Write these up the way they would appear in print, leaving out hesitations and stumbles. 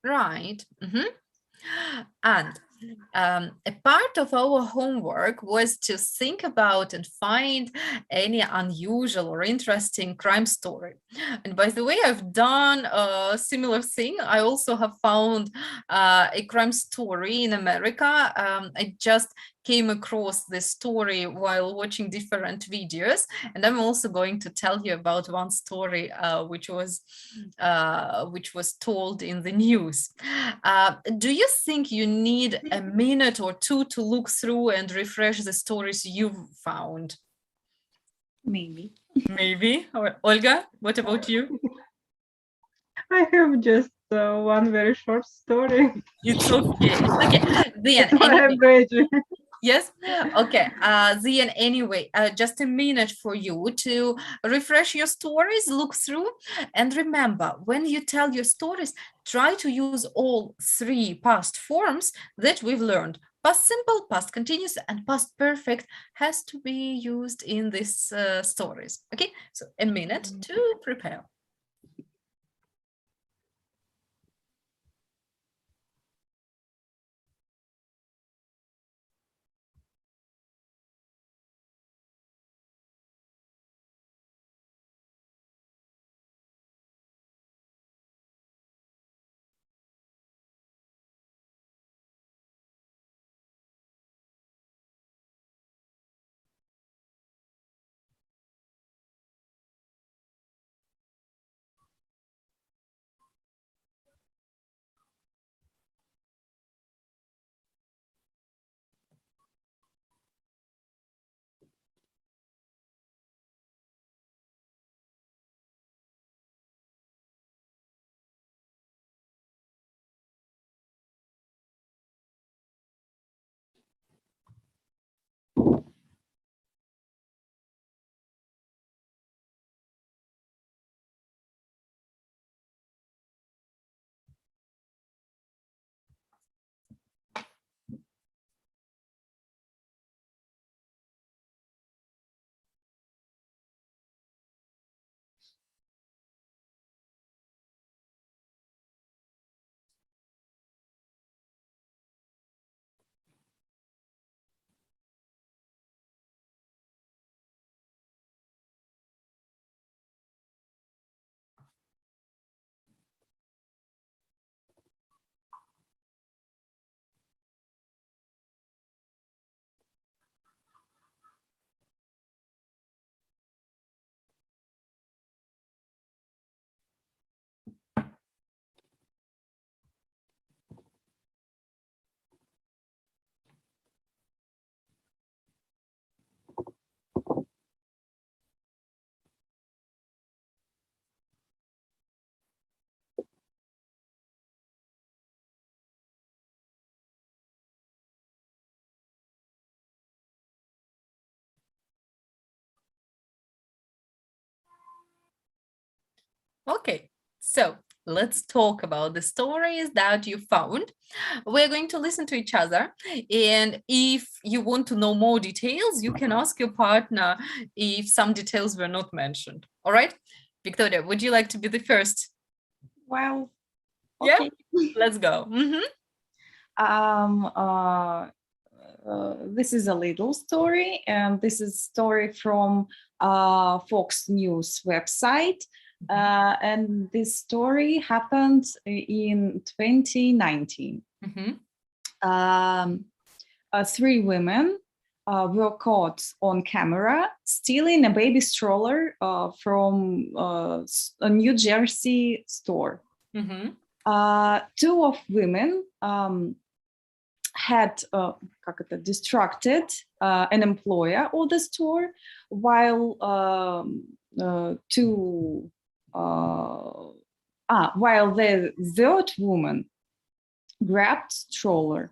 Right. And a part of our homework was to think about and find any unusual or interesting crime story. And by the way, I've done a similar thing. I also have found a crime story in America. I just came across this story while watching different videos, and I'm also going to tell you about one story which was told in the news. Do you think you need a minute or two to look through and refresh the stories you've found? Maybe. Maybe. Olga, what about you? I have just one very short story. It's okay. Okay. Then, That's why anyway, I'm ready. yes. Okay. Then, anyway, just a minute for you to refresh your stories, look through, and remember when you tell your stories, try to use all three past forms that we've learned. Past simple, past continuous, and past perfect has to be used in these stories. Okay. So, a minute to prepare. Okay, so let's talk about the stories that you found. We're going to listen to each other. And if you want to know more details, you can ask your partner if some details were not mentioned. All right? Victoria, would you like to be the first? Well, Yeah, okay. let's go. This is a little story, and this is story from Fox News website. And this story happened in 2019. Three women were caught on camera stealing a baby stroller from a New Jersey store. Two of women had distracted an employer of the store, while while the third woman grabbed stroller.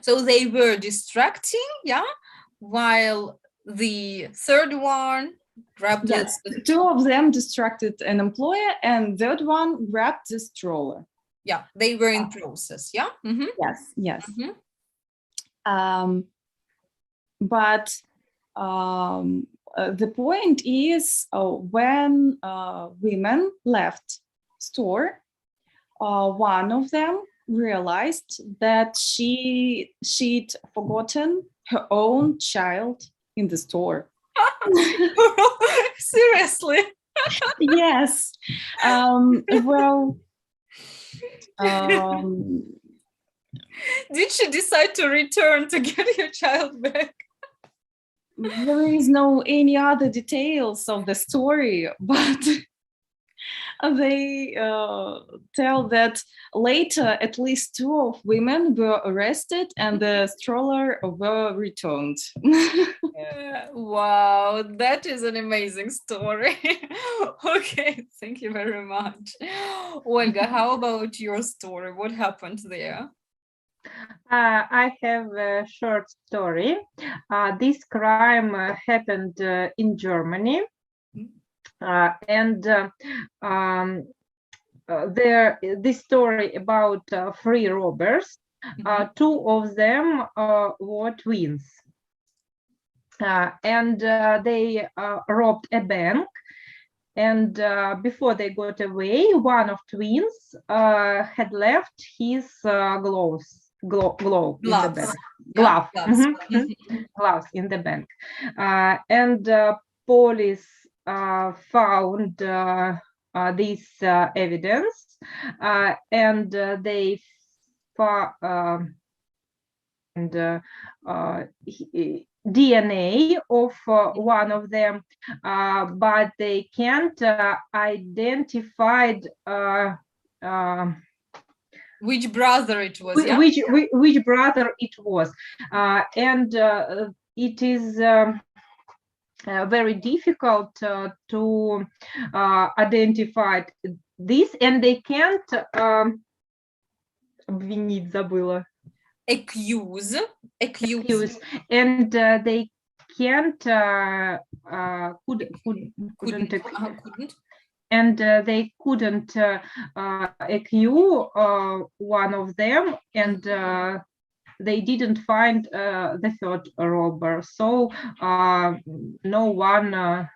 So they were distracting, yeah, while the third one grabbed. Yes, two of them distracted an employer, and third one grabbed the stroller. Yeah, they were in process, yeah? Yes. But the point is, when women left store, one of them realized that she'd forgotten her own child in the store. Seriously? Yes. Well, um, Did she decide to return to get your child back? there is no any other details of the story, but they tell that later at least 2 of women were arrested and the stroller were returned. Wow, that is an amazing story. Okay, thank you very much. Olga, how about your story? What happened there? I have a short story. This crime happened in Germany, and this story about 3 robbers. Two of them were twins, and they robbed a bank. And before they got away, one of twins had left his glove in the Gloves. bank. Yeah, Glove, gloves. gloves in the bank. And police found this evidence, and they and DNA of one of them, but they can't identify Which brother it was, yeah? which brother it was, and it is very difficult to identify this, and they can't обвинить, забыла. Accuse. And they can't couldn't and they couldn't accuse one of them, and they didn't find the third robber, so no one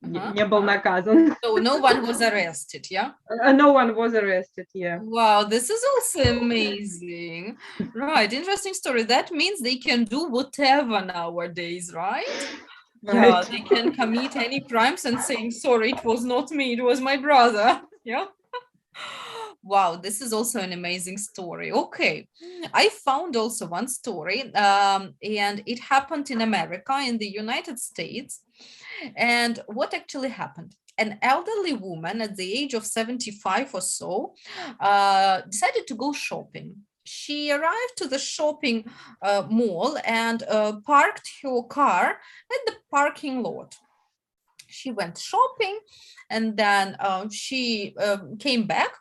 не был наказан. So no one was arrested, yeah? No one was arrested, yeah. Wow, this is also amazing. Right, interesting story. That means they can do whatever nowadays, right? Yeah, they can commit any crimes and saying, sorry, it was not me, it was my brother. Yeah. Wow, this is also an amazing story. Okay, I found also one story, and it happened in America, in the United States. And what actually happened? An elderly woman at the age of 75 or so decided to go shopping. She arrived to the shopping mall and parked her car at the parking lot. She went shopping, and then she came back.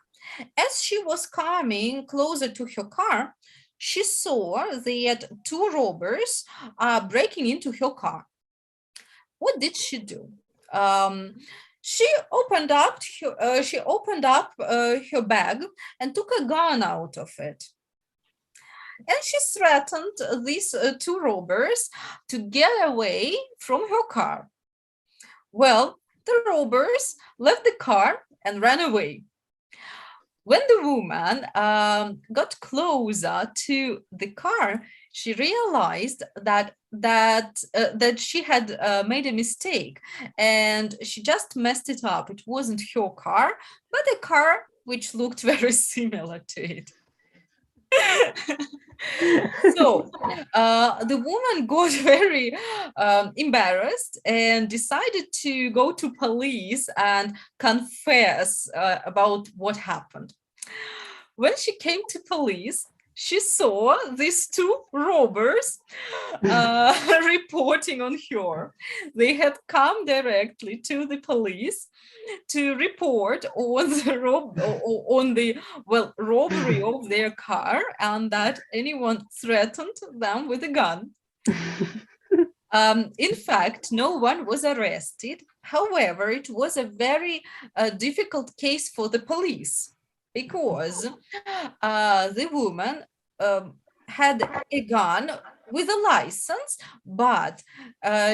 As she was coming closer to her car, she saw that 2 robbers are breaking into her car. What did she do? She opened up her bag and took a gun out of it. And she threatened these 2 robbers to get away from her car. Well, the robbers left the car and ran away. When the woman got closer to the car, she realized that she had made a mistake, and she just messed it up. It wasn't her car, but a car which looked very similar to it. So the woman got very embarrassed and decided to go to police and confess about what happened. When she came to police, she saw these 2 robbers reporting on her. They had come directly to the police to report on the robbery of their car, and that anyone threatened them with a gun. In fact, no one was arrested. However, it was a very difficult case for the police, because the woman had a gun with a license, but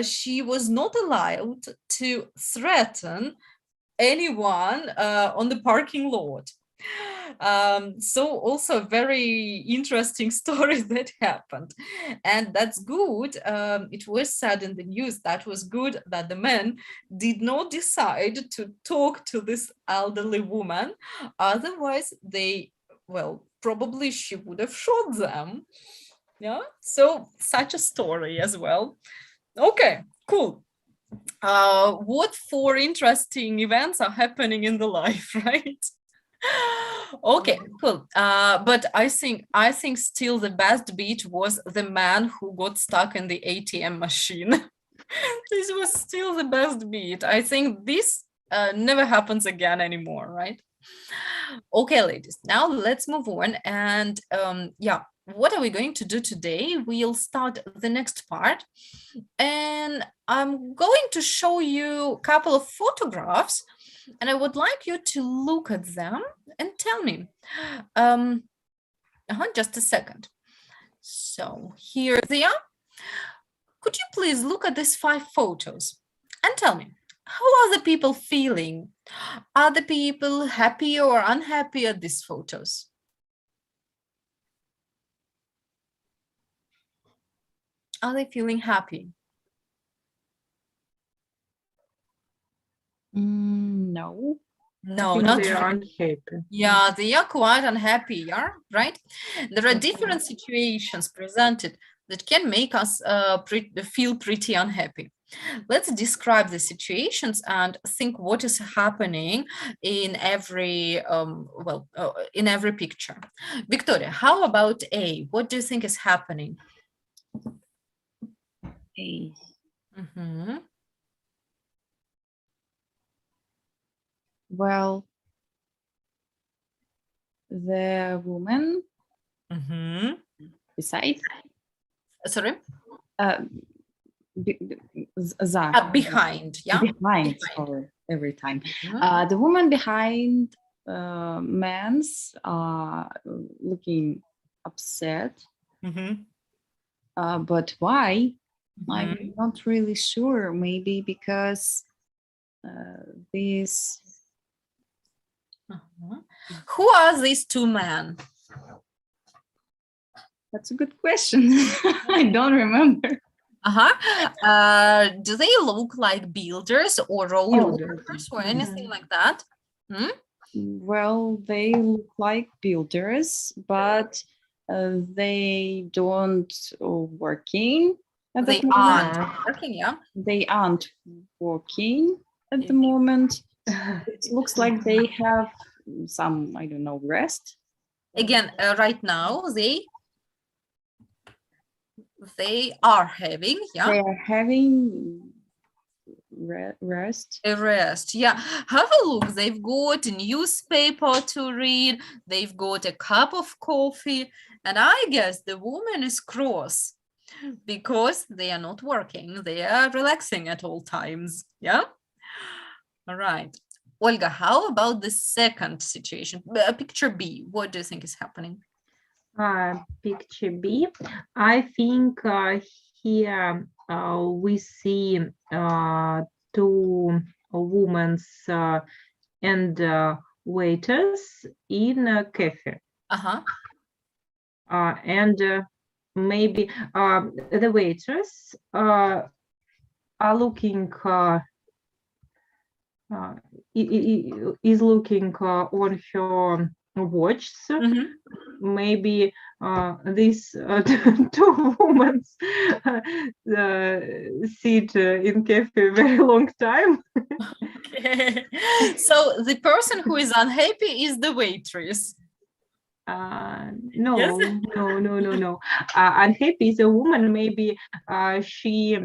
she was not allowed to threaten anyone on the parking lot. So also a very interesting story that happened, and that's good. It was said in the news that was good that the men did not decide to talk to this elderly woman, otherwise they, well, probably she would have shot them. Yeah, so such a story as well. Okay, cool. What four interesting events are happening in the life, right? Okay, cool. But I think still the best beat was the man who got stuck in the ATM machine. This was still the best beat. I think this never happens again anymore, right? Okay, ladies, now let's move on. And yeah, what are we going to do today? We'll start the next part. And I'm going to show you a couple of photographs. And I would like you to look at them and tell me. Just a second. So here they are. Could you please look at these 5 photos and tell me, how are the people feeling? Are the people happy or unhappy at these photos? Are they feeling happy? No. No, think not they are really. unhappy. Yeah, they are quite unhappy, yeah, right? There are different situations presented that can make us feel pretty unhappy. Let's describe the situations and think what is happening in every in every picture. Victoria, how about A? What do you think is happening? A. Mhm. Well, the woman Mhm. beside, Sorry? Behind, yeah? behind, sorry, every time. Mhm. The woman behind man's looking upset, Mhm. but why? Mhm. I'm not really sure. Maybe because this. Uh-huh. Who are these 2 men? That's a good question. I don't remember. Do they look like builders or road Builders. workers or anything like that? Hmm? Well, they look like builders, but they don't working at They the moment. aren't working, yeah? They aren't working at the moment. It looks like they have some, I don't know, rest. Again, right now they are having, yeah, They are having rest. a rest. Yeah, have a look. They've got a newspaper to read. They've got a cup of coffee, and I guess the woman is cross because they are not working. They are relaxing at all times. Yeah. All right. Olga, how about the second situation? Picture B. What do you think is happening? Picture B. I think here we see 2 women and waiters in a cafe. Uh-huh. And maybe the waiters are looking is looking on her watch. Mhm. Maybe these 2 women sit in cafe very long time. Okay. So the person who is unhappy is the waitress. No, Yes. no. Unhappy is a woman. Maybe she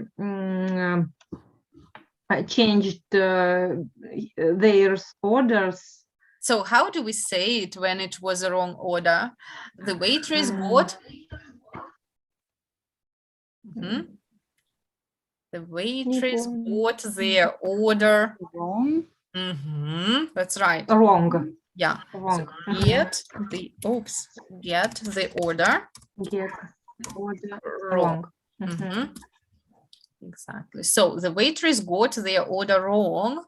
changed their orders. So how do we say it when it was a wrong order? The waitress got. Mhm. The waitress got their order Wrong. That's right. Wrong. Yeah. Wrong. So get the order Get order wrong. wrong. Exactly. So the waitress got their order wrong,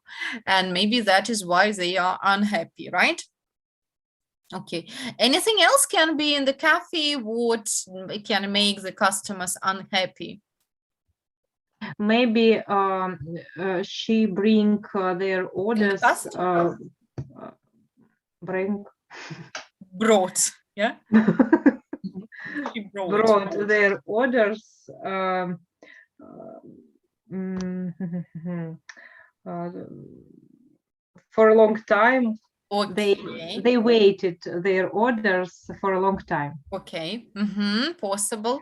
and maybe that is why they are unhappy, right? Okay. Anything else can be in the cafe? What can make the customers unhappy? Maybe she bring their In the orders. past? Bring Brought. Yeah. She brought. brought their orders for a long time. Okay. They waited their orders for a long time. Okay. Possible.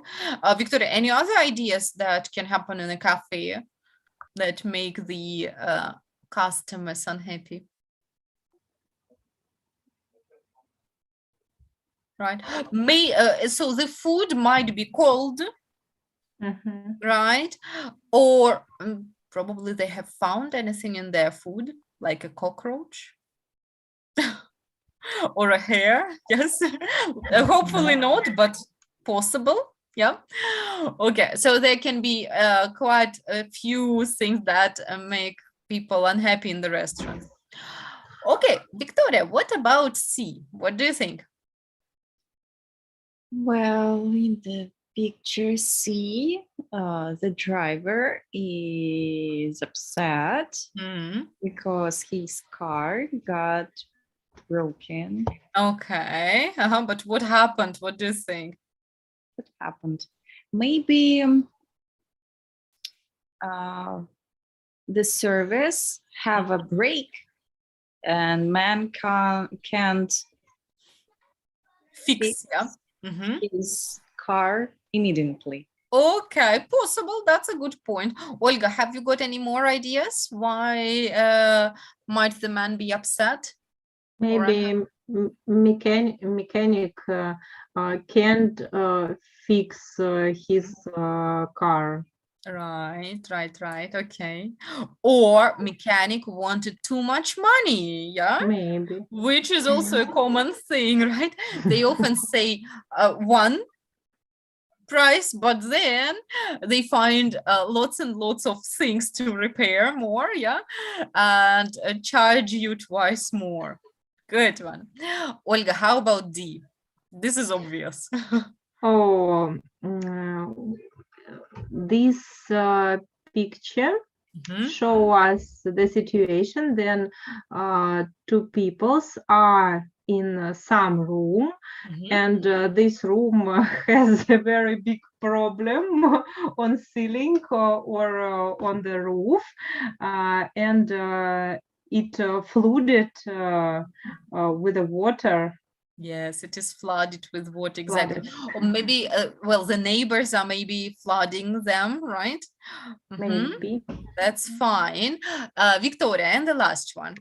Victoria, any other ideas that can happen in a cafe that make the customers unhappy? Right. So the food might be cold, right? Or probably they have found anything in their food, like a cockroach or a hair. Yes. Hopefully not, but possible. Yeah. Okay. So there can be quite a few things that make people unhappy in the restaurant. Okay, Victoria, what about C? What do you think? Well, in the picture C, the driver is upset because his car got broken. Okay. But what happened? What do you think? What happened? Maybe the service have a break and man can't Fix, yeah. his car immediately. Okay, possible. That's a good point. Olga, have you got any more ideas? Why might the man be upset? Maybe mechanic can't fix his car. Right. Okay. Or mechanic wanted too much money, yeah? Maybe. Which is also a common thing, right? They often say one price, but then they find lots and lots of things to repair more, yeah? And charge you twice more. Good one. Olga, how about D? This is obvious. Oh, this picture show us the situation. Then two peoples are in some room, and this room has a very big problem on ceiling or on the roof, and it flooded with the water. Yes, it is flooded with water, exactly. Or maybe, well, the neighbors are maybe flooding them, right? Maybe. That's fine. Victoria, and the last one.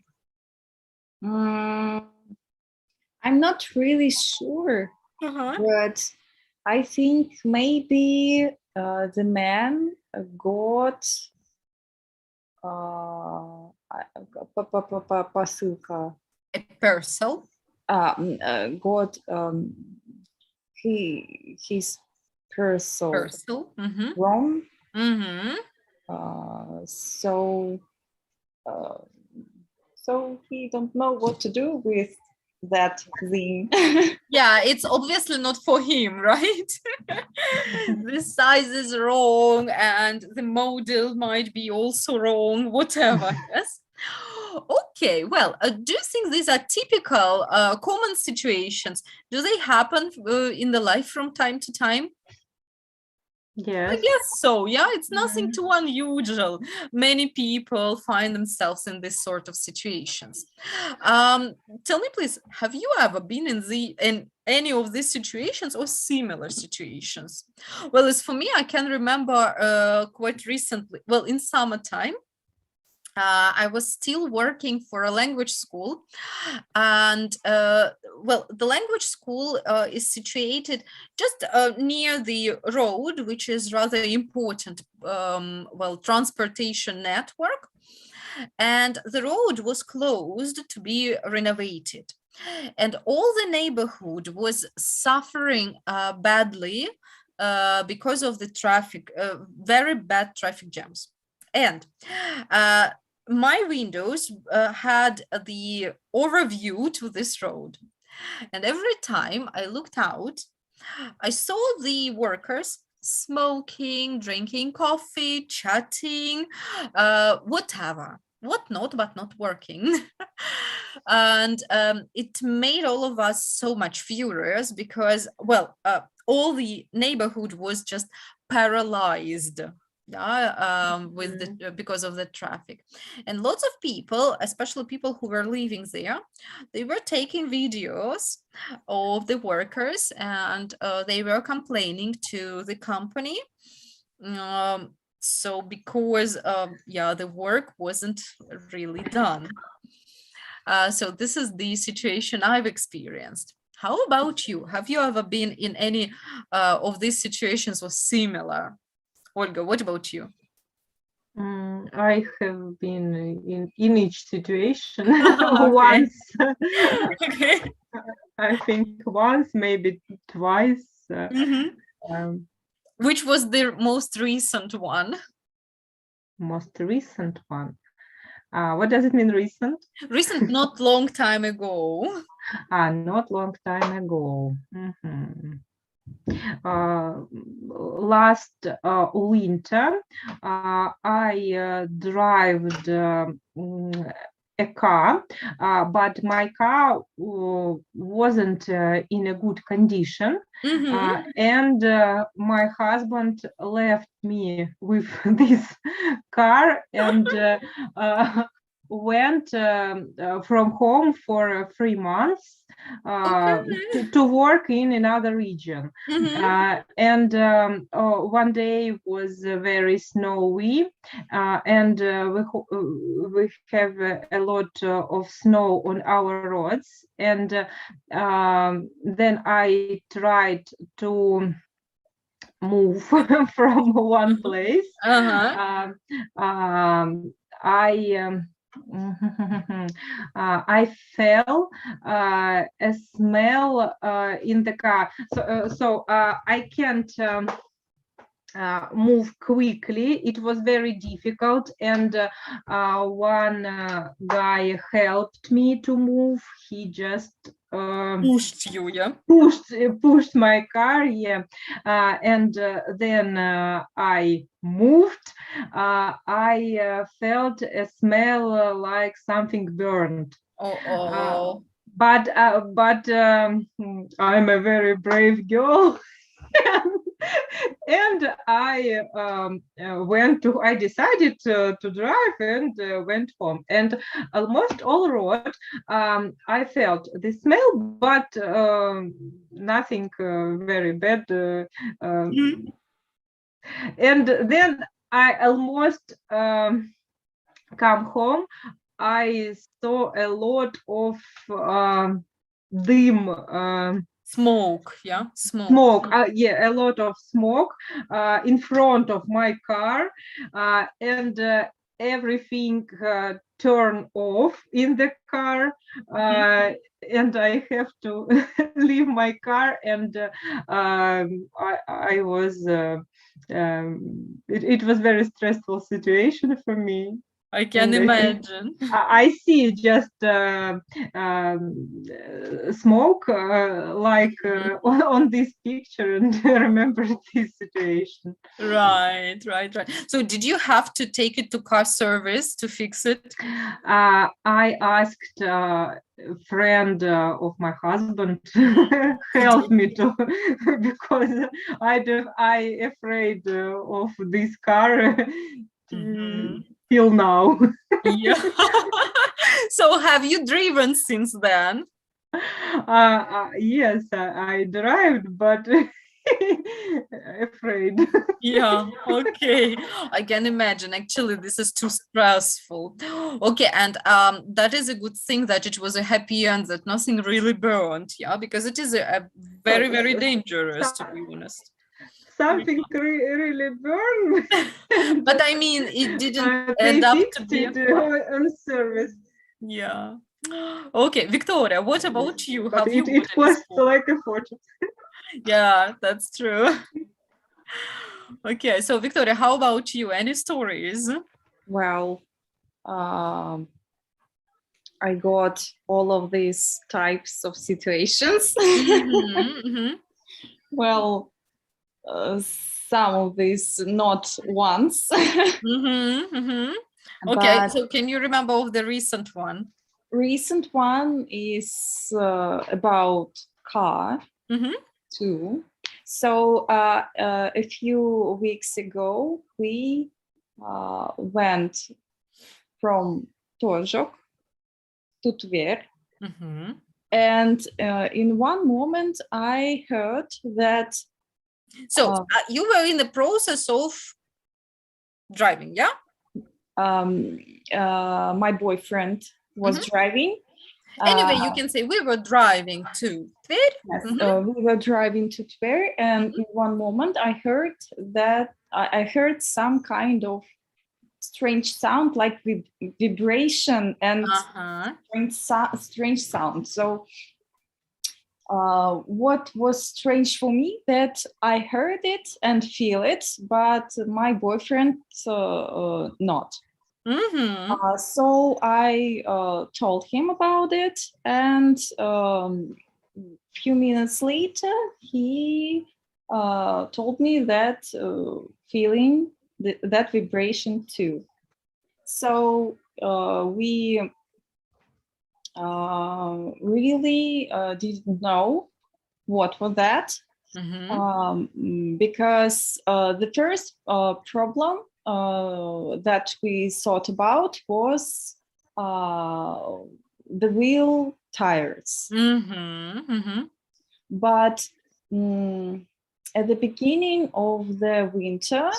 I'm not really sure, but I think maybe the man got посылка. A parcel. Got his parcel wrong. So he don't know what to do with that thing. Yeah, it's obviously not for him, right? The size is wrong and the model might be also wrong, whatever. Yes. Okay, well, do you think these are typical common situations? Do they happen in the life from time to time? Yes. I guess so. Yeah, it's nothing too unusual. Many people find themselves in this sort of situations. Tell me, please, have you ever been in any of these situations or similar situations? Well, as for me, I can remember quite recently, well, in summertime, I was still working for a language school, and well, the language school is situated just near the road, which is rather important, well, transportation network, and the road was closed to be renovated, and all the neighborhood was suffering badly because of the traffic, very bad traffic jams. And my windows had the overview to this road. And every time I looked out, I saw the workers smoking, drinking coffee, chatting, whatever, what not, but not working. And it made all of us so much furious because, well, all the neighborhood was just paralyzed. Yeah, with the because of the traffic, and lots of people, especially people who were living there, they were taking videos of the workers, and they were complaining to the company. So because yeah, the work wasn't really done. So this is the situation I've experienced. How about you? Have you ever been in any of these situations or similar? Olga, what about you? I have been in each situation Okay. once. Okay. I think once, maybe twice. Mhm. Which was the most recent one? Most recent one. What does it mean, recent? Recent, not long time ago. Not long time ago. Last winter, I drove a car, but my car wasn't in a good condition. Mhm. And my husband left me with this car and went from home for 3 months Okay. to work in another region. Mhm. And one day was very snowy, and we have a lot of snow on our roads. And then I tried to move from one place. Uh-huh. I I felt a smell in the car, so I can't move quickly. It was very difficult, and one guy helped me to move. He just Pushed you, yeah? pushed my car, yeah. And then I moved. I felt a smell like something burned. Oh. But I'm a very brave girl. And I decided to drive and went home. And almost all road, I felt the smell, but nothing very bad. Mhm. And then I almost come home. I saw a lot of dim. Smoke, yeah? Smoke, yeah, a lot of smoke in front of my car, and everything turned off in the car, and I have to leave my car, and I was it was very stressful situation for me. I can And I think imagine. I see just smoke like on this picture, and remember this situation. Right. So did you have to take it to car service to fix it? I asked a friend of my husband to help me to because I afraid of this car Mhm. till now. Yeah. So have you driven since then? Yes, I drive, but afraid. Yeah, okay. I can imagine. Actually, this is too stressful. Okay, and that is a good thing that it was a happy end, that nothing really burned, yeah, because it is a very, very dangerous, to be honest. Something really burned. And But I mean, it didn't they end up to fixed be it on service, yeah. Okay, Victoria, what about you? but Have you it got any costs story? like a fortune. Yeah, that's true. Okay, so Victoria, how about you? Any stories? Well, um, I got all of these types of situations. Mhm, mhm. Well, some of these not once, Mhm, mhm. Okay, but so can you remember of the recent one? recent one is about car Mhm. too. So a few weeks ago, we went from Tojok to Tver. Mhm. And in one moment, I heard that So uh, you were in the process of driving, yeah? my boyfriend was Mhm. driving. Anyway, you can say we were driving to Tver. Yes, Mhm, we were driving to Tver, and mhm. in one moment, I heard that I heard some kind of strange sound, like vibration and Uh-huh. strange sound. So what was strange for me that I heard it and feel it, but my boyfriend not. Mhm. So I told him about it, and few minutes later, he told me that feeling that vibration too. So we really didn't know what was that, because the first problem that we thought about was the wheel tires. Mhm. Mhm. But at the beginning of the winter,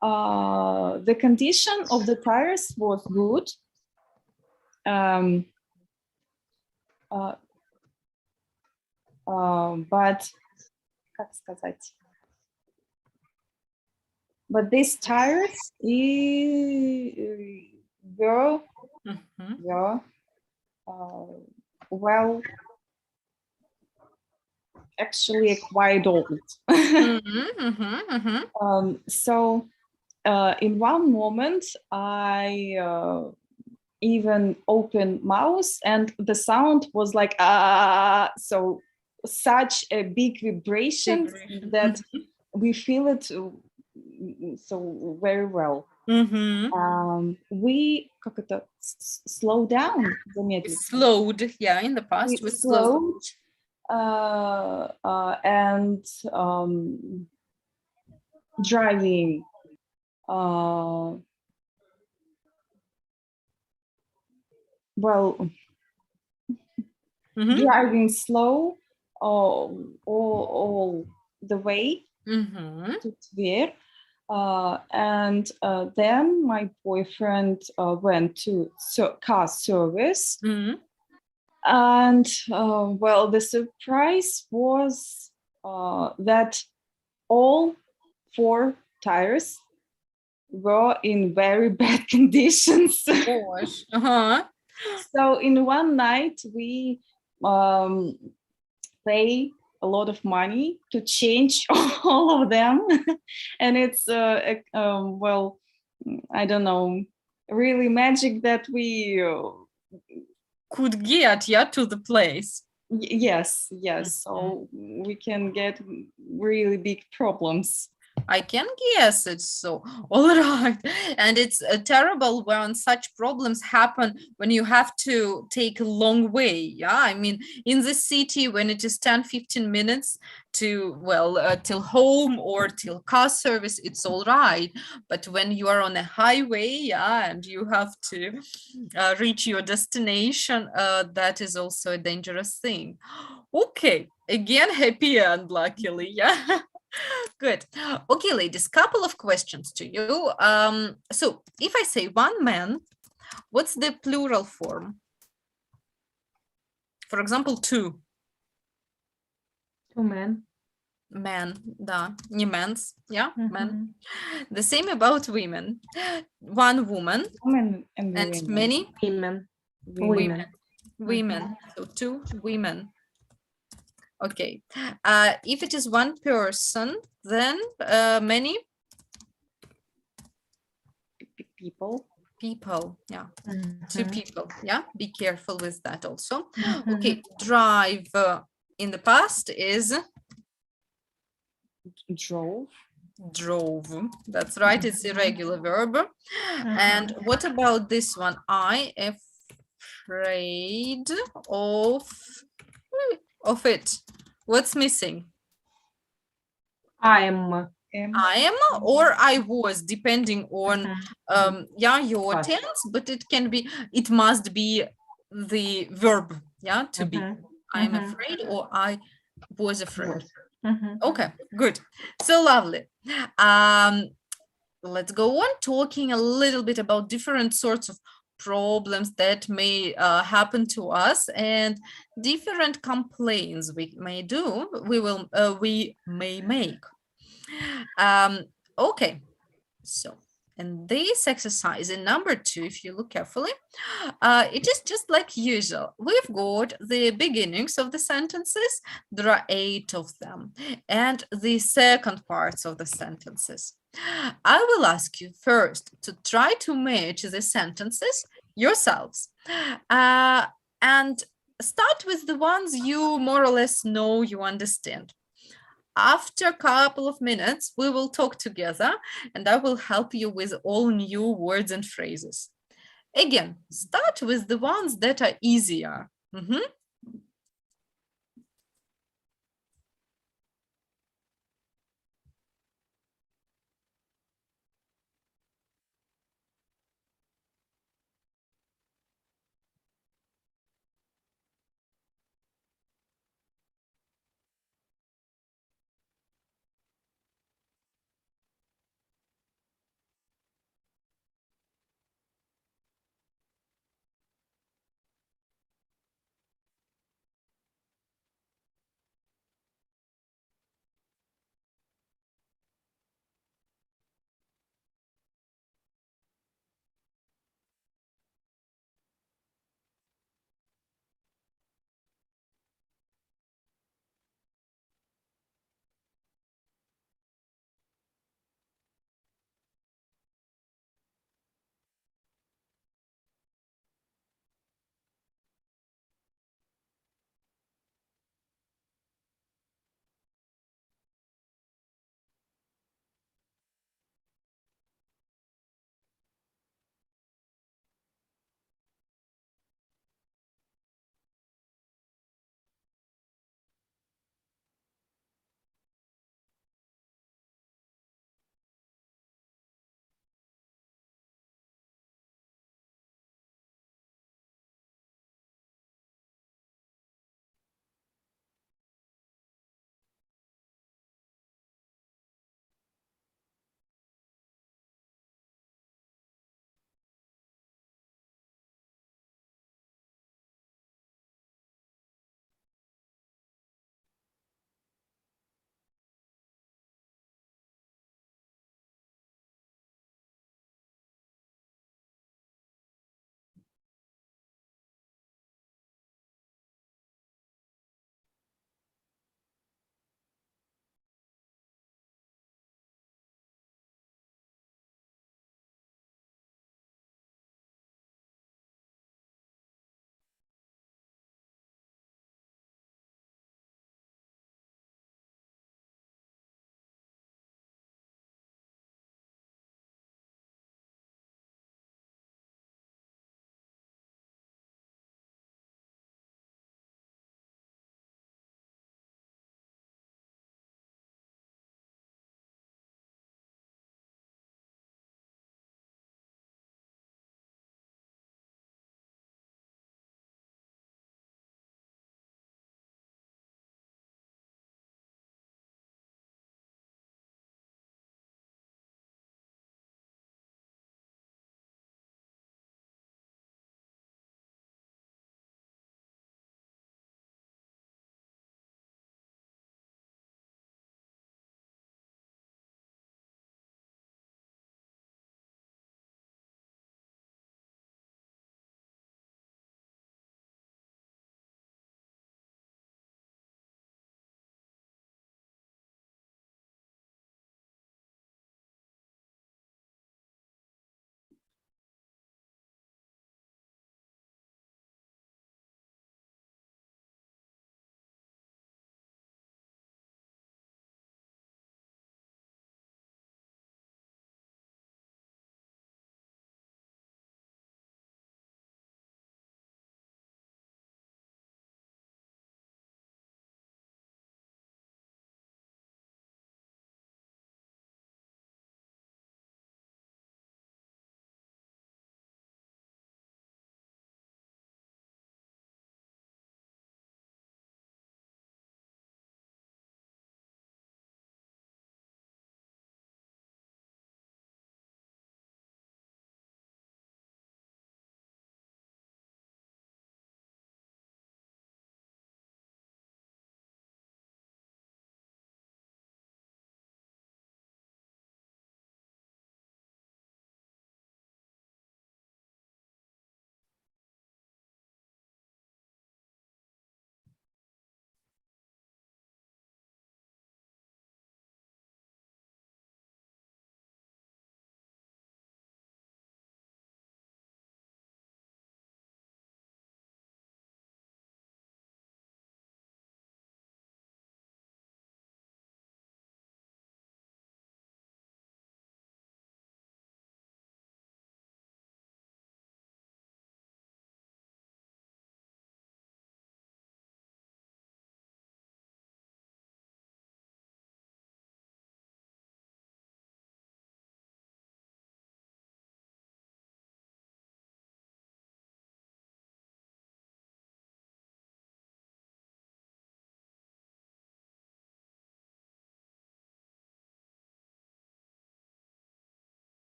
the condition of the tires was good. Um, but как сказать? But these tires were Mhm. well, actually quite old. Mhm. Mhm. Mhm. So in one moment, I even opened mouth, and the sound was like so such a big vibration Vibration. that we feel it so very well. Mhm. We как это, slow down, We замедлить. slowed, yeah, in the We past we slowed. slowed and driving well, Mhm. driving slow all the way Mhm. to Tver. And then my boyfriend went to car service. Mhm. And well, the surprise was that all four tires were in very bad conditions. Gosh. Uh-huh. So in one night, we um, pay a lot of money to change all of them. And it's, well, I don't know, really magic that we Could get, yeah, to the place. yes, Mhm. so we can get really big problems. I can guess it. So, all right. And it's terrible when such problems happen when you have to take a long way. Yeah. I mean, in the city, when it is 10-15 minutes to, well, till home or till car service, it's all right. But when you are on a highway, yeah, and you have to reach your destination, that is also a dangerous thing. Okay. Again, happy and luckily. Yeah. Good. Okay, ladies, couple of questions to you. So if I say one man, what's the plural form? For example, two. Two men. Man, да, не men's, yeah, men. Mhm. The same about women. One woman Women and and women. many Women. women. Women. Women. So two women. Okay. If it is one person, then many People. People, yeah. Two Mhm. people, yeah. Be careful with that also. Mhm. Okay, drive in the past is Drove. drove. That's right, it's irregular verb. And what about this one? I afraid of it. What's missing? I'm. I am or I was, depending on Mhm. yeah, your Past. tense, but it must be the verb, yeah, to be. Mhm. I'm Mhm. afraid or I was afraid. Was. Mhm. Okay, good. So lovely. Um, let's go on talking a little bit about different sorts of problems that may happen to us and different complaints we may do. We may make. Okay, so in this exercise in number 2, if you look carefully, it is just like usual. We've got the beginnings of the sentences. There are 8 of them, and the second parts of the sentences. I will ask you first to try to match the sentences yourselves, and start with the ones you more or less know, you understand. After a couple of minutes, we will talk together and I will help you with all new words and phrases. Again, start with the ones that are easier. Mhm.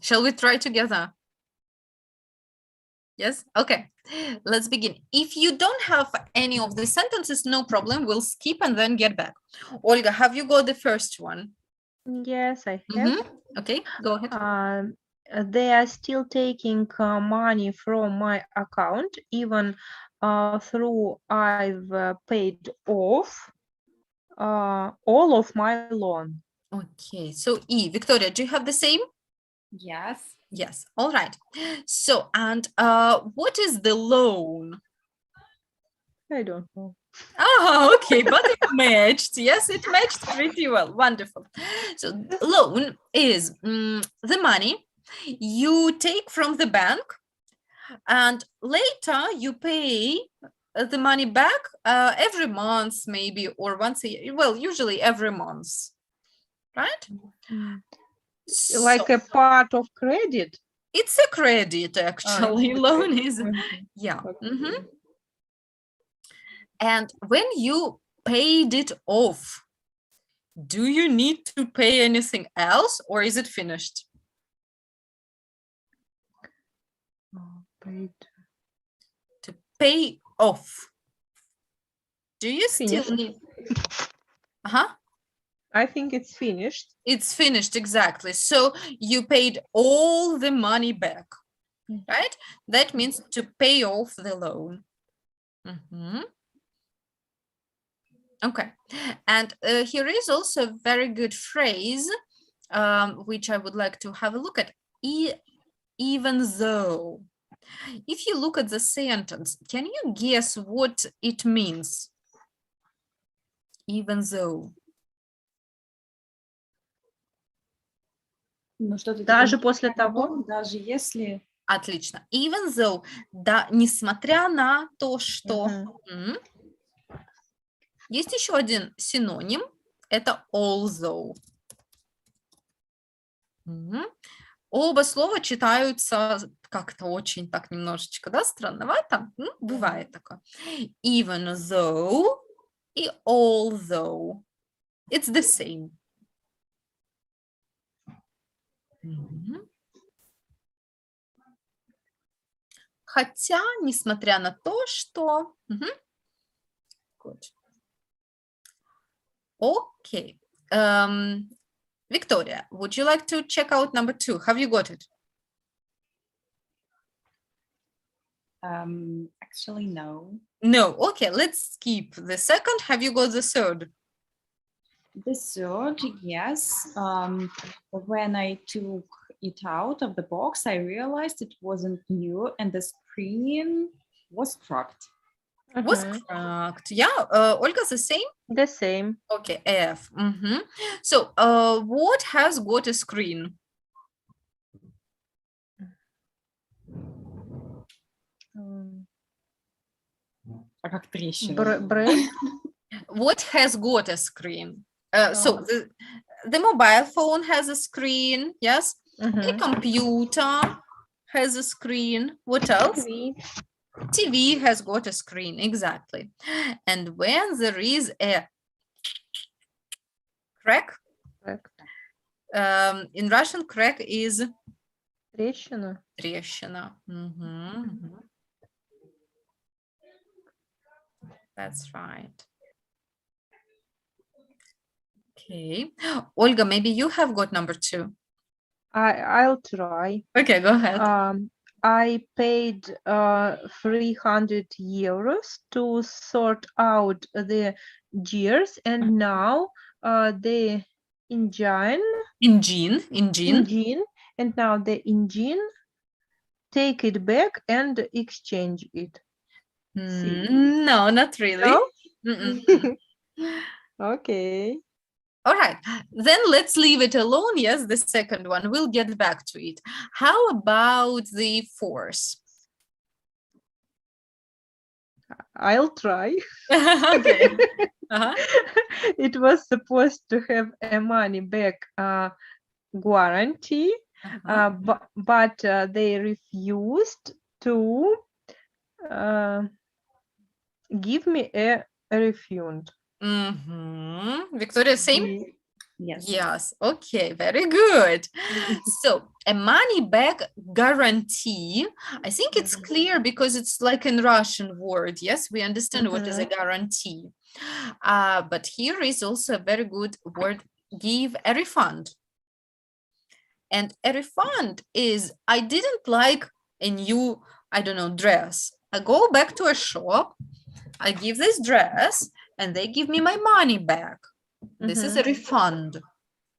Shall we try together? Yes? Okay, let's begin. If you don't have any of the sentences, no problem. We'll skip and then get back. Olga, have you got the first one? Yes, I have. Okay, go ahead. They are still taking money from my account, even though I've paid off all of my loan. Okay, so E, Victoria, do you have the same? Yes. Yes, all right. So, and what is the loan? I don't know. Oh, okay, but it matched. Yes, it matched pretty well. Wonderful. So, loan is the money you take from the bank, and later you pay the money back every month, maybe, or once a year. Well, usually every month, right? Like So, a part of credit. it's a credit, actually. it's a Loan credit. is, Mhm. yeah. Okay. Mhm. And when you paid it off, do you need to pay anything else, or is it finished? Paid. To pay off. Do you still Finished. need? Uh-huh. I think it's finished. It's finished, exactly. So you paid all the money back, right? That means to pay off the loan. Mhm. Okay, and here is also a very good phrase, which I would like to have a look at. Even though. If you look at the sentence, can you guess what it means? Even though. Ну, что-то Даже типа, после того. даже если... Отлично. Even though, да, несмотря на то, что. Мгм. Есть еще один синоним, это although. Оба слова читаются как-то очень так немножечко, да, странновато. Бывает такое. Even though и although. It's the same. Хотя, несмотря на то, что... Good. Okay. Victoria, would you like to check out number 2? Have you got it? Actually, no. No. Okay, let's skip the second. Have you got the third? The third, yes. When I took it out of the box, I realized it wasn't new and the screen was cracked. Was Мгм. cracked. Yeah, Olga, the same? The same. Okay, F. So, what has got a screen? А как трещина? Break. What has got a screen? So, the mobile phone has a screen, yes? The Мгм. computer has a screen. What else? TV. TV has got a screen, exactly. And when there is a crack, Correct. in Russian, crack is Трещина. трещина. That's right. Okay. Olga, maybe you have got number 2. I'll try. Okay, go ahead. I paid 300 euros to sort out the gears, and now the engine, and now the engine take it back and exchange it. No, not really. No? Mm-mm. Okay. All right, then let's leave it alone. Yes, the second one, we'll get back to it. How about the fourth? I'll try. Okay. It was supposed to have a money back guarantee, but they refused to give me a refund. Victoria, same? Yes. Yes, okay, very good. So a money back guarantee, I think it's Mhm. clear because it's like in Russian word. Yes, we understand what is a guarantee. But here is also a very good word, give a refund. And a refund is, I didn't like a new, I don't know, dress. I go back to a shop, I give this dress, and they give me my money back. This is a refund.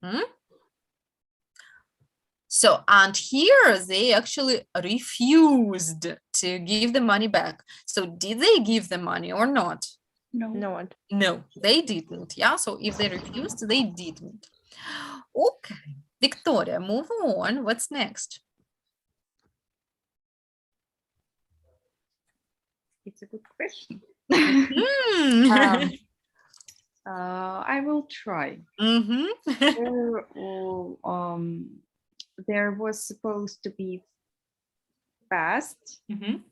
Hmm? So, and here they actually refused to give the money back. So did they give the money or not? No. No. No, they didn't. Yeah, so if they refused, they didn't. Okay, Victoria, move on. What's next? It's a good question. Hmm. I will try. Mhm. There was supposed to be fast, Mhm.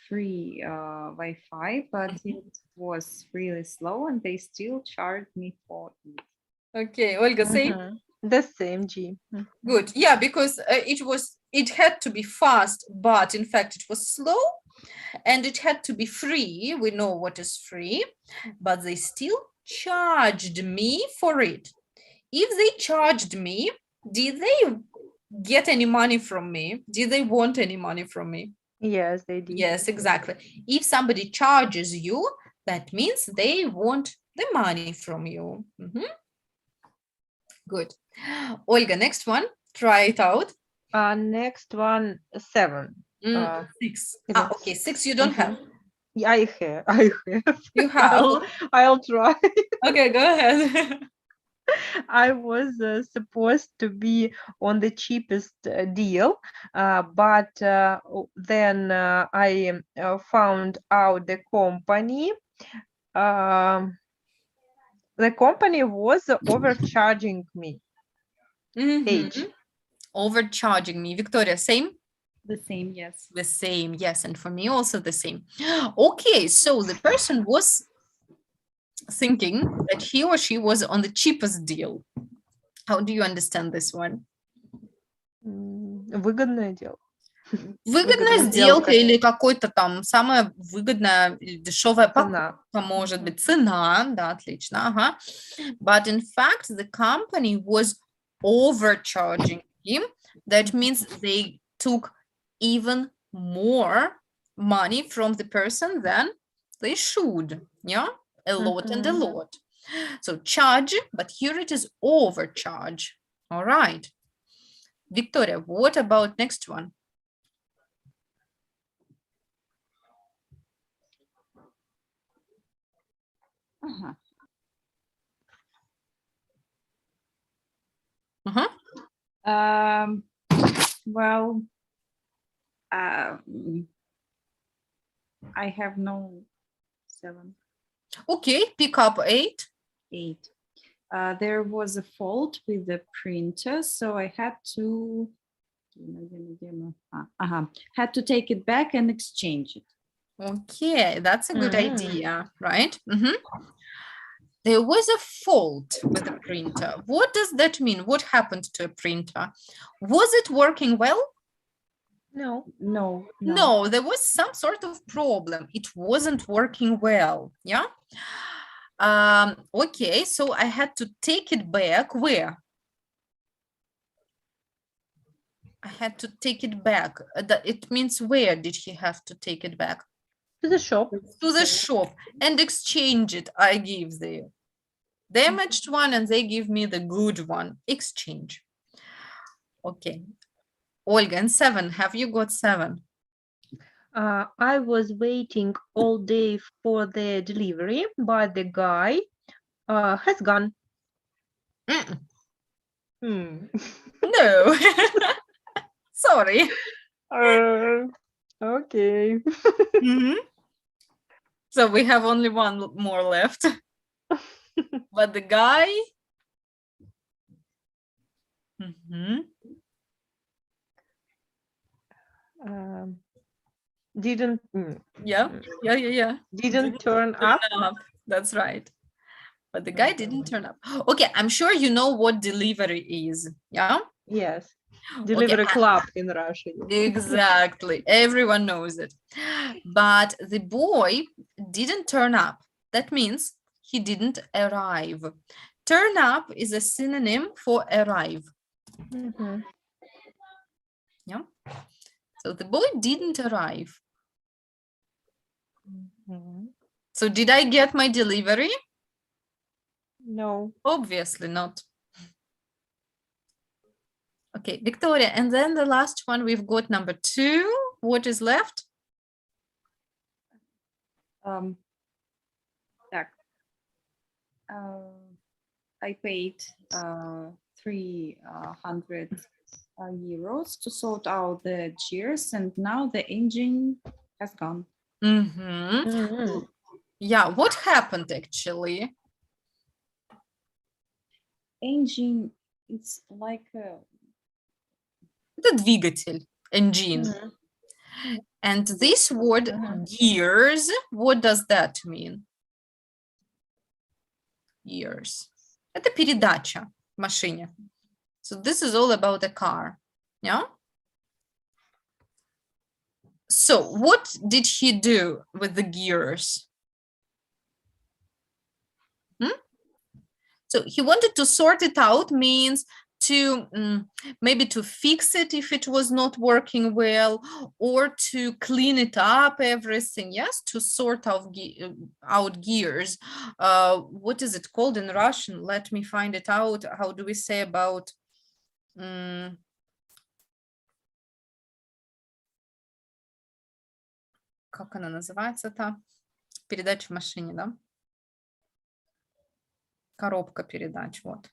free Wi-Fi, but it was really slow, and they still charged me for it. Okay, Olga, same. The same, G. Good. Yeah, because it had to be fast, but in fact it was slow, and it had to be free. We know what is free, but they still charged me for it. If they charged me, did they get any money from me? Did they want any money from me? Yes, they did. Yes, exactly. If somebody charges you, that means they want the money from you. Mhm. Good. Olga, next one. Try it out. Next one, 7. 6. it Ah, is- okay. 6 you don't have. Yeah, I have. I have. You have. I'll try. Okay, go ahead. I was supposed to be on the cheapest deal, but then I found out the company. The company was overcharging me. Mhm. H. Overcharging me. Victoria, same? The same, yes. The same, yes. And for me also the same. Okay, so the person was thinking that he or she was on the cheapest deal. How do you understand this one? Выгодное дело. Выгодная Выгодная сделка сделка. или какой-то там самая выгодная или дешевая Цена. покупка, может быть, цена, да, отлично, ага. But in fact, the company was overcharging him. That means they took even more money from the person than they should, yeah, a lot and a lot. So charge, but here it is overcharge. All right. Victoria, what about next one? Uh-huh. Uh-huh. Well, I have no 7, Okay, pick up 8. 8. There was a fault with the printer, so I had to had to take it back and exchange it. Okay, that's a good idea, right? There was a fault with the printer. What does that mean? What happened to a printer? Was it working well? No. No, there was some sort of problem. It wasn't working well. Yeah. Okay, so I had to take it back. Where? I had to take it back. It means where did he have to take it back? To the shop. To the shop and exchange it. I give the damaged one and they give me the good one. Exchange. Okay. Olga, and 7. Have you got 7? I was waiting all day for the delivery, but the guy has gone. No. Sorry. Okay. So we have only one more left. But the guy Didn't yeah. didn't turn up. That's right. but the guy didn't turn up. Okay, I'm sure you know what delivery is. Yeah. Yes. Delivery club in Russia. Exactly. Everyone knows it. But the boy didn't turn up. That means he didn't arrive. Turn up is a synonym for arrive. Mhm. Yeah. So the boy didn't arrive. Mhm. So did I get my delivery? No. Obviously not. Okay, Victoria. And then the last one, we've got number 2. What is left? Так. I paid 300 euros to sort out the gears, and now the engine has gone. Mm-hmm. Mhm. Yeah, what happened actually? Engine, it's like Это двигатель, engine. Mhm. And this word Mhm. gears, what does that mean? Gears. Это передача в машине. So this is all about a car. Yeah? So what did he do with the gears? So he wanted to sort it out, means to maybe to fix it if it was not working well, or to clean it up, everything. Yes, to sort out gears. What is it called in Russian? Let me find it out. How do we say about как она называется-то? Передача в машине, да? Коробка передач, вот.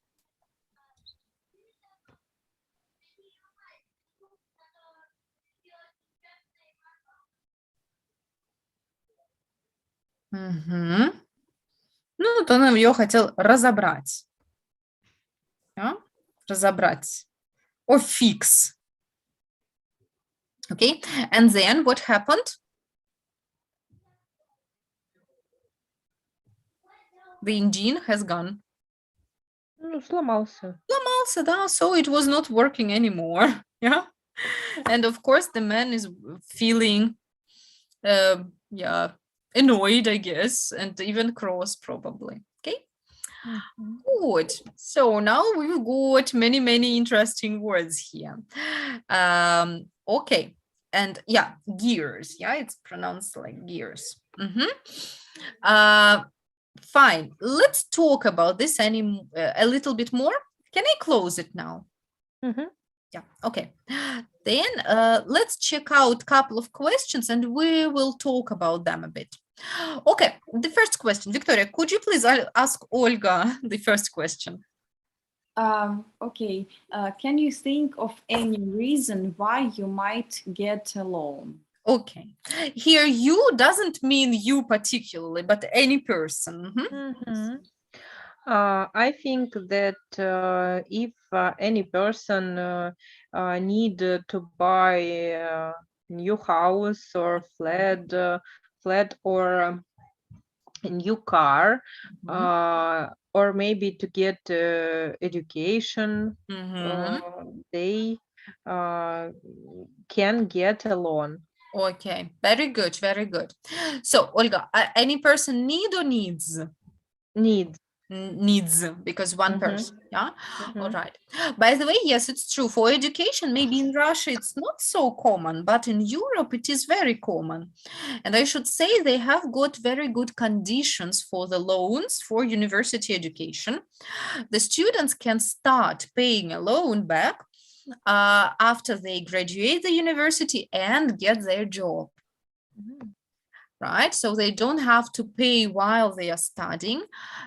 Угу. Ну, вот он ее хотел разобрать. Yeah? Разобрать. Or fix. Okay, and then what happened? The engine has gone. Ну, сломался. Сломался, да, so it was not working anymore. Yeah, and of course the man is feeling, yeah, annoyed, I guess, and even cross probably. Okay. Mhm. Good. So now we've got many interesting words here. Okay. And yeah, gears. Yeah, it's pronounced like gears. Fine. Let's talk about this a little bit more. Can I close it now? Mhm. Yeah. Okay. Then let's check out a couple of questions and we will talk about them a bit. Okay, the first question. Victoria, could you please ask Olga the first question? Okay. Can you think of any reason why you might get a loan? Okay. Here, you doesn't mean you particularly, but any person. Mhm. I think that if any person need to buy a new house or flat or a new car, or maybe to get education, they can get a loan. Okay, very good, very good. So, Olga, any person need or needs? Needs. Needs, because one person. Yeah. All right. By the way, yes, it's true. For education, maybe in Russia it's not so common, but in Europe it is very common. And I should say they have got very good conditions for the loans for university education. The students can start paying a loan back after they graduate the university and get their job. Right? So they don't have to pay while they are studying.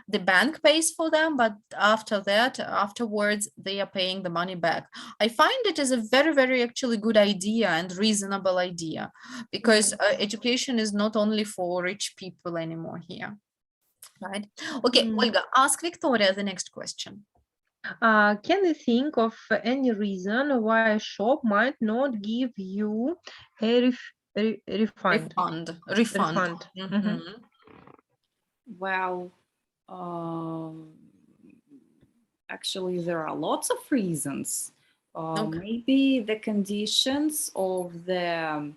The bank pays for them, but afterwards, they are paying the money back. I find it is a very actually good idea and reasonable idea, because education is not only for rich people anymore here. Right? Okay, Olga, ask Victoria the next question. Can you think of any reason why a shop might not give you a refund? Refund. Well, Um, Actually, there are lots of reasons. Okay. Maybe the conditions of the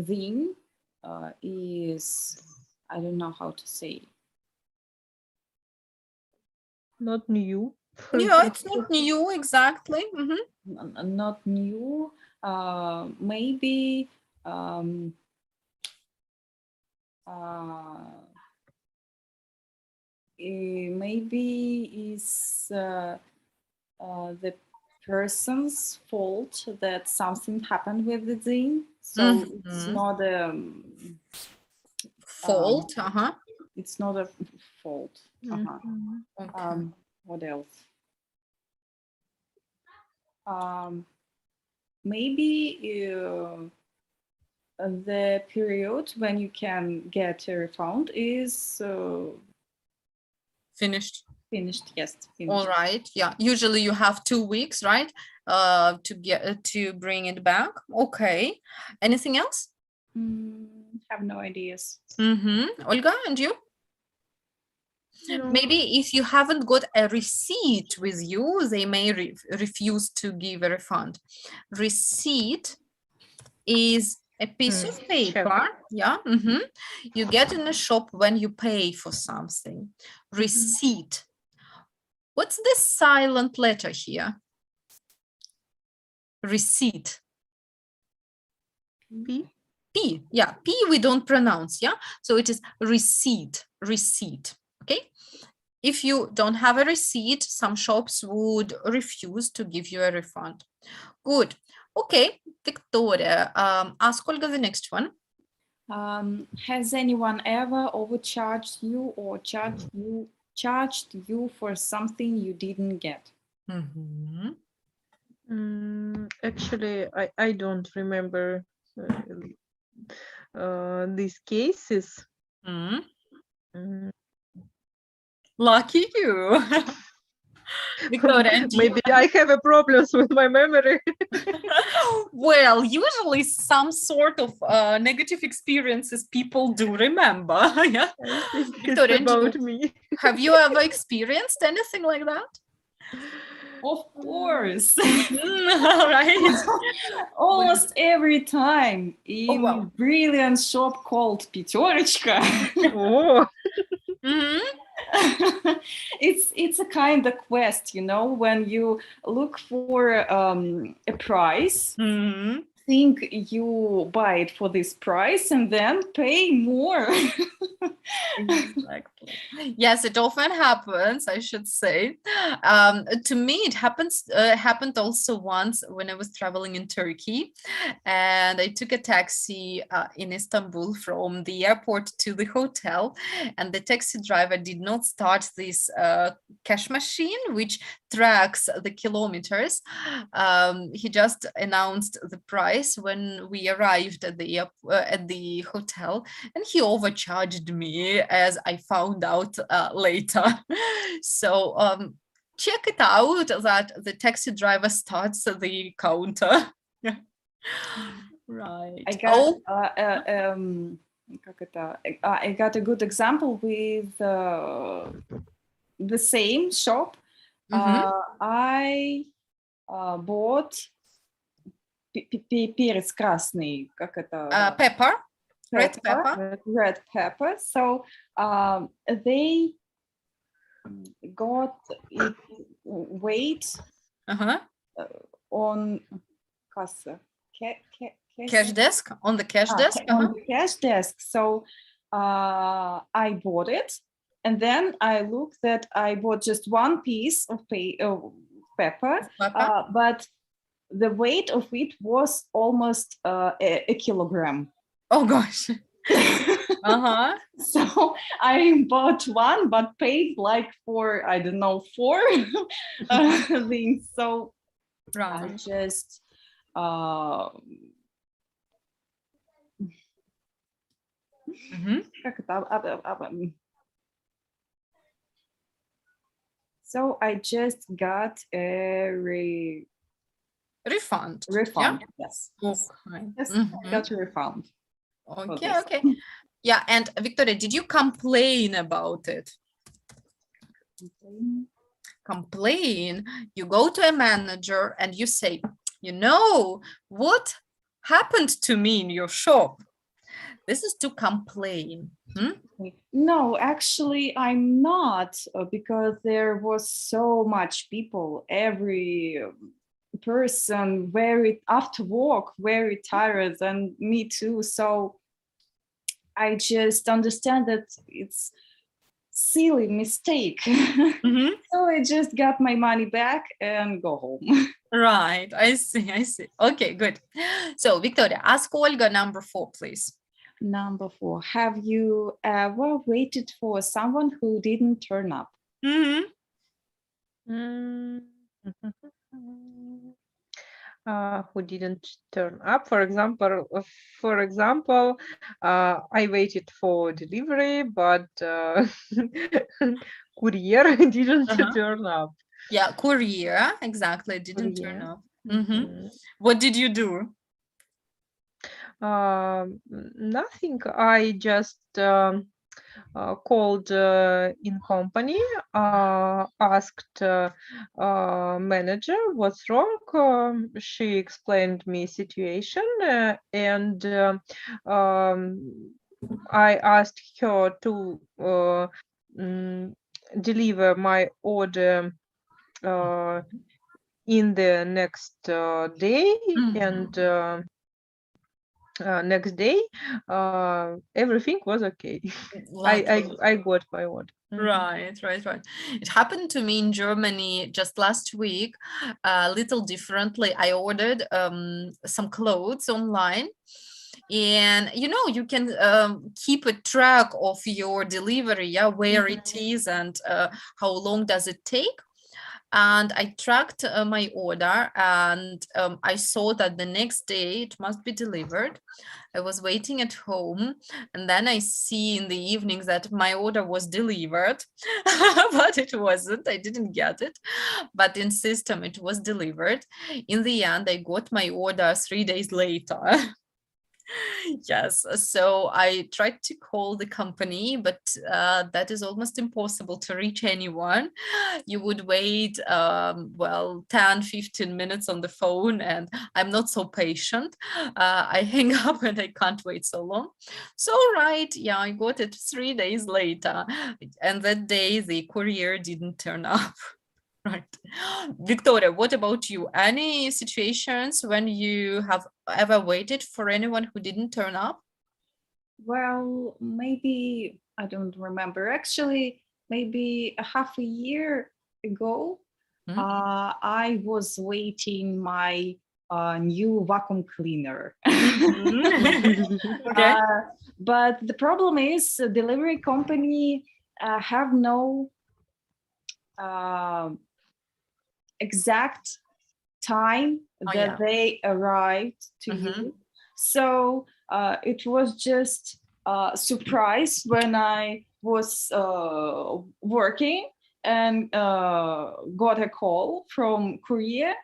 thing is, I don't know how to say. Not new. For Yeah, it's example. not new exactly. Not new. Maybe maybe is the person's fault that something happened with the thing. So it's Mhm. not Fault. it's not a fault. Mhm. Okay. What else? Maybe the period when you can get a refund is Finished. finished. Yes, All finished. right. Yeah. Usually you have 2 weeks, right? To get to bring it back. Okay. Anything else? Have no ideas. Olga, and you? No. Maybe if you haven't got a receipt with you, they may refuse to give a refund. Receipt is a piece of Check. paper. Yeah. You get in a shop when you pay for something. Receipt. What's this silent letter here? Receipt. P. P. Yeah, P we don't pronounce. Yeah. So it is receipt. Receipt. Okay. If you don't have a receipt, some shops would refuse to give you a refund. Good. Okay, Victoria, ask Olga the next one. Has anyone ever overcharged you or charged you for something you didn't get? Actually, I don't remember these cases. Mm. Lucky you. Victoria, and Maybe I have a problems with my memory. Well, usually some sort of negative experiences people do remember. Yeah. I think Victoria, it's about me. have you ever experienced anything like that? Of course. Right. Almost every time in wow. brilliant shop called Пятерочка. Oh. It's a kind of quest, you know, when you look for a price, think you buy it for this price and then pay more. Exactly. Yes, it often happens, I should say. To me, it happened also once when I was traveling in Turkey, and I took a taxi in Istanbul from the airport to the hotel, and the taxi driver did not start this cash machine, which tracks the kilometers. He just announced the price when we arrived at the hotel, and he overcharged me, as I found out later. So check it out that the taxi driver starts at the counter. Right. I got I got a good example with the same shop. I bought перец красный, как это? Pepper. Red pepper. Red pepper. So they got it weight on касса. Cash desk, on the cash desk. On the cash desk. So I bought it, and then I looked that I bought just one piece of pepper, but the weight of it was almost a kilogram. Oh gosh. So I bought one, but paid like for, I don't know, 4 things. So I just so I just got a refund. Refund, Yeah? yes. Okay. Yes, I got a refund. Okay, okay. Yeah, and Victoria, did you complain about it? Complain. You go to a manager and you say, you know, what happened to me in your shop? This is to complain. No, actually, I'm not, because there was so much people. Every person very after work, very tired, and me too. So I just understand that it's silly mistake. Mhm. So I just got my money back and go home. Right, I see, I see. Okay, good. So Victoria, ask Olga number 4, please. Number 4, have you ever waited for someone who didn't turn up? Mhm. Mm. Who didn't turn up? For example, I waited for delivery, but courier didn't Uh-huh. turn up. Yeah, courier, exactly, didn't turn Courier. up. Mhm. Mhm. What did you do? Nothing. I just called in company, asked manager what's wrong. She explained me situation, and I asked her to deliver my order in the next day, and next day everything was okay. Luckily. I got my order. Right. It happened to me in Germany just last week, a little differently. I ordered some clothes online, and you can keep a track of your delivery, yeah, where it is and how long does it take. And I tracked my order, and I saw that the next day it must be delivered. I was waiting at home, and then I see in the evenings that my order was delivered, but it wasn't. I didn't get it, but in system it was delivered. In the end, I got my order 3 days later. Yes, so I tried to call the company, but that is almost impossible to reach anyone. You would wait, 10, 15 minutes on the phone, and I'm not so patient. I hang up and I can't wait so long. So, right, yeah, I got it 3 days later, and that day the courier didn't turn up. Right. Victoria, what about you? Any situations when you have ever waited for anyone who didn't turn up? Well, maybe I don't remember. Actually, maybe a half a year ago, Mhm. I was waiting my new vacuum cleaner. Mhm. Okay. But the problem is, delivery company have no exact time Oh, that yeah. they arrived to Mhm. you. So it was just a surprise when I was working and got a call from Korea.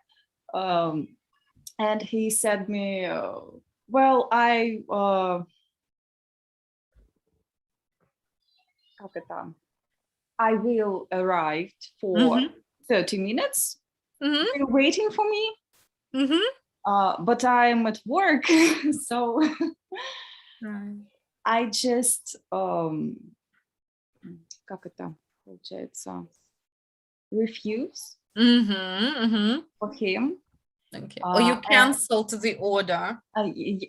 And he said me, well, I will arrive for Mhm. 30 minutes. Mhm. Are you waiting for me? Mhm. But I'm at work, so Right. I just как это получается, refuse Mhm. Mhm. for him. Okay. Or you And canceled the order.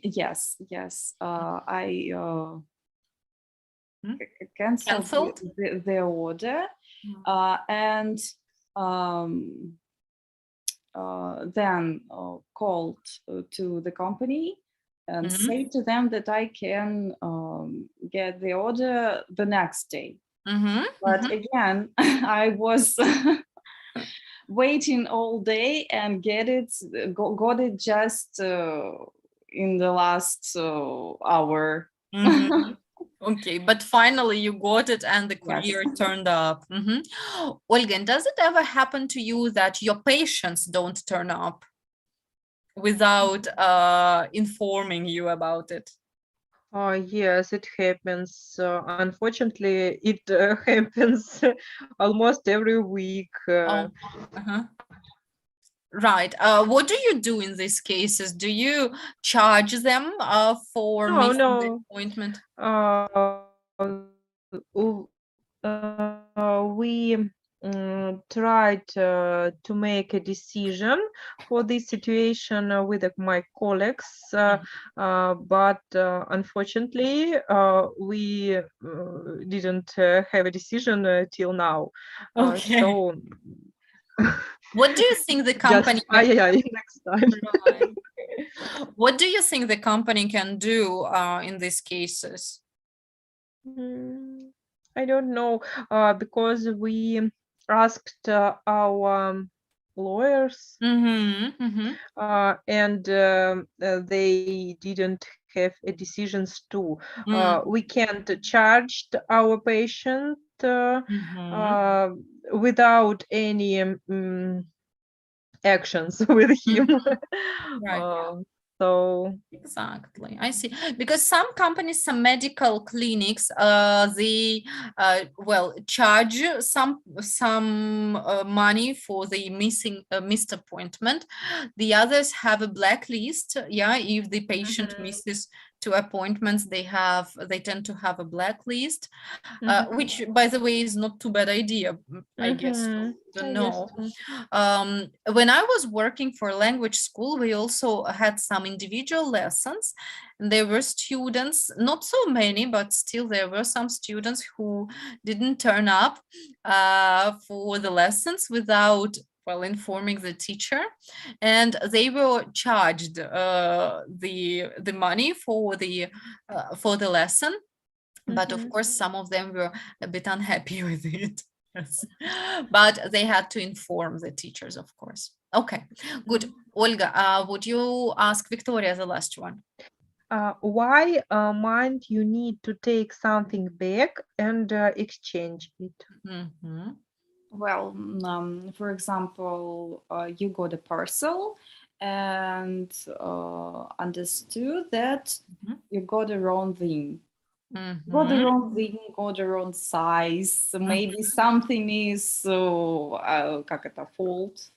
yes, I Hmm? canceled Canceled? the order, and um, then called to the company and Mhm. say to them that I can get the order the next day. Mhm. But Mhm. again, I was waiting all day and got it just in the last hour. Mhm. Okay, but finally you got it and the Yes. courier turned up. Mhm. Olga, and does it ever happen to you that your patients don't turn up without informing you about it? Yes, it happens. Unfortunately, it happens almost every week. Oh, uh-huh. Right. What do you do in these cases? Do you charge them for No, missing the no. appointment? We tried to make a decision for this situation with my colleagues, but unfortunately, we didn't have a decision till now. Okay. So What do you think the company just next time. Right. What do you think the company can do in these cases? I don't know, because we asked our lawyers, Mm-hmm, mm-hmm, and they didn't have a decisions too. mm, We can't charge our patient mm-hmm, uh, without any actions with him. right. So Exactly. I see. Because some companies, some medical clinics, they well charge you some money for the missed appointment. The others have a blacklist. Yeah, if the patient mhm, misses two appointments, they tend to have a blacklist, mhm, which, by the way, is not too bad idea. I guess. Don't I guess know. so. When I was working for language school, we also had some individual lessons. And there were students, not so many, but still there were some students who didn't turn up for the lessons without well informing the teacher, and they were charged the money for the lesson. But of Mhm. course, some of them were a bit unhappy with it. Yes. But they had to inform the teachers, of course. Okay, good. Olga, would you ask Victoria the last one? Why might you need to take something back and exchange it? Mhm, Well, for example, you got a parcel and understood that mhm, you got the wrong thing. Got the mhm, wrong thing, got the wrong size. Maybe something is как это, fault.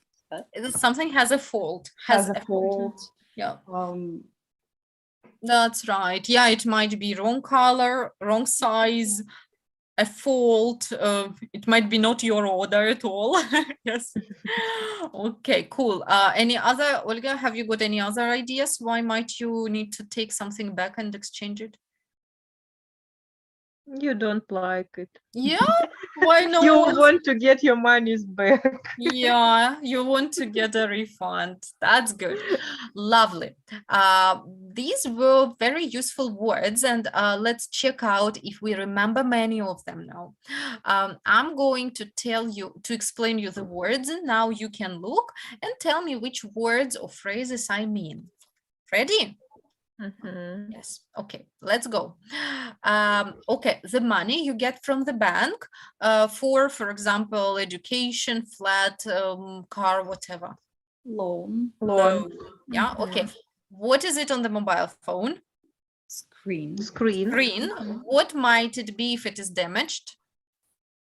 Something has a fault. Has Has a a fault. fault. Yeah, Um, that's right. Yeah, it might be wrong color, wrong size, a fault. It might be not your order at all. Yes. Okay, cool. Any other, Olga, have you got any other ideas? Why might you need to take something back and exchange it? You don't like it. Yeah, why You not? want to get your monies back. Yeah, you want to get a refund. That's good. Lovely. These were very useful words, and let's check out if we remember many of them now. I'm going to explain you the words, and now you can look and tell me which words or phrases I mean. Ready? Mhm. Yes. Okay, let's go. Okay, the money you get from the bank for example, education, flat, car, whatever. loan Loan. Yeah, okay. What is it on the mobile phone? screen. Screen. Screen. What might it be if it is damaged?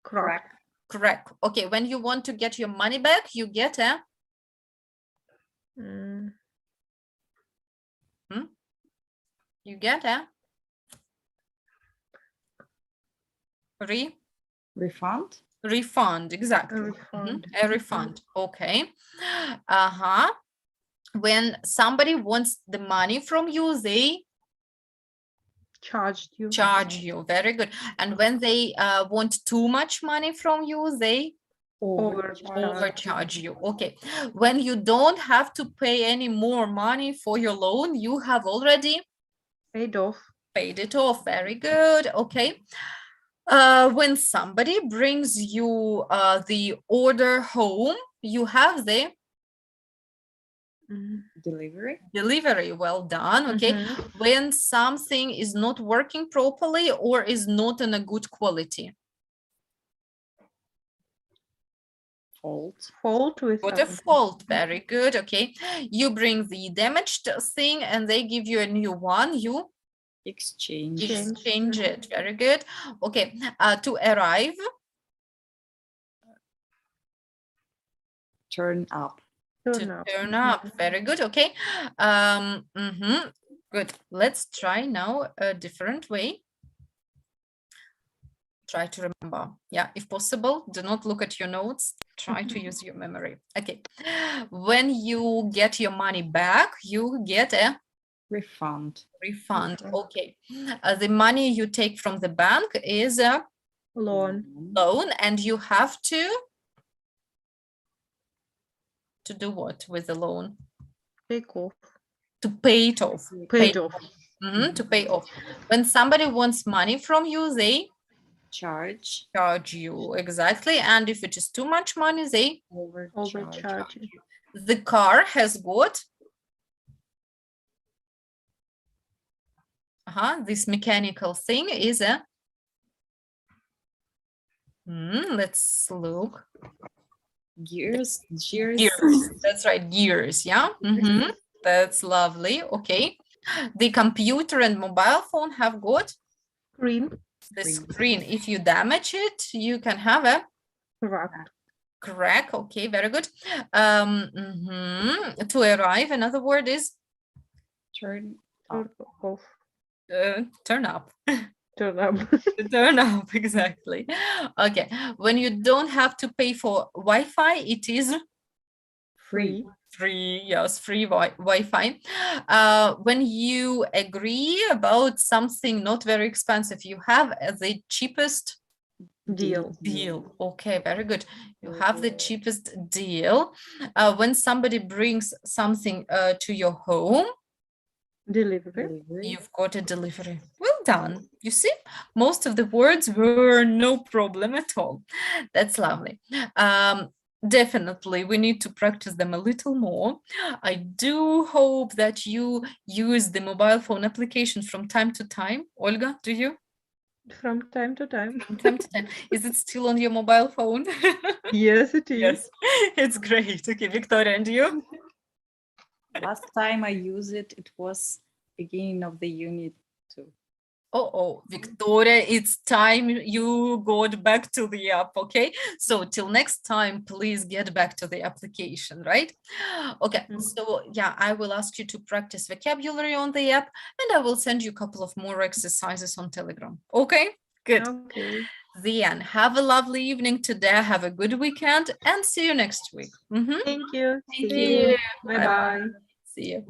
Crack. Correct. Okay, when you want to get your money back, you get a Mm, you get a Refund. refund. Exactly. a refund. A refund. Okay. Uh-huh. When somebody wants the money from you, they Charged you. charge you. Very good. And when they want too much money from you, they overcharge you. Okay. When you don't have to pay any more money for your loan, you have already Paid off. paid it off. Very good. Okay. When somebody brings you the order home, you have the Delivery. delivery. Well done. Okay. Mhm. When something is not working properly or is not in a good quality. Fault. Fault with Got a something. fault. Very good. Okay. You bring the damaged thing and they give you a new one. You Exchange. Exchange it. Very good. Okay. To arrive. Turn up. Turn To up. turn up. Very good. Okay. Good. Let's try now a different way. Try to remember. Yeah, if possible, do not look at your notes. Try to use your memory. Okay. When you get your money back, you get a Refund. refund. Okay. The money you take from the bank is a Loan. loan, and you have to do what with the loan? Take off. To pay it off. Paid off. To pay off. When somebody wants money from you, they Charge. charge you. Exactly. And if it is too much money, they Overcharge. the car has got this mechanical thing is a let's look. Gears. Gears. That's right, gears. Yeah. That's lovely. Okay. The computer and mobile phone have got Screen. the screen. If you damage it, you can have a crack. Okay, very good. To arrive, another word is Turn Turn off. turn up. Turn up. Turn up, exactly. Okay, when you don't have to pay for Wi-Fi, it is free. free. Yes, free Wi-Fi. When you agree about something not very expensive, you have the cheapest Deal. Okay, very good. You have the cheapest deal. When somebody brings something to your home, Delivery. you've got a delivery. Well done. You see, most of the words were no problem at all. That's lovely. Definitely, we need to practice them a little more. I do hope that you use the mobile phone application from time to time. Olga, do you? From time to time. From time to time. Is it still on your mobile phone? Yes, it is. Yes, it's great. Okay, Victoria, and you? Last time I used it, it was beginning of the unit 2. Oh, Victoria, it's time you got back to the app, okay? So till next time, please get back to the application, right? Okay, so yeah, I will ask you to practice vocabulary on the app, and I will send you a couple of more exercises on Telegram. Okay, good. Okay. The end. Have a lovely evening today. Have a good weekend, and see you next week. Thank you. Thank See you. you. Bye-bye. Bye-bye. See you.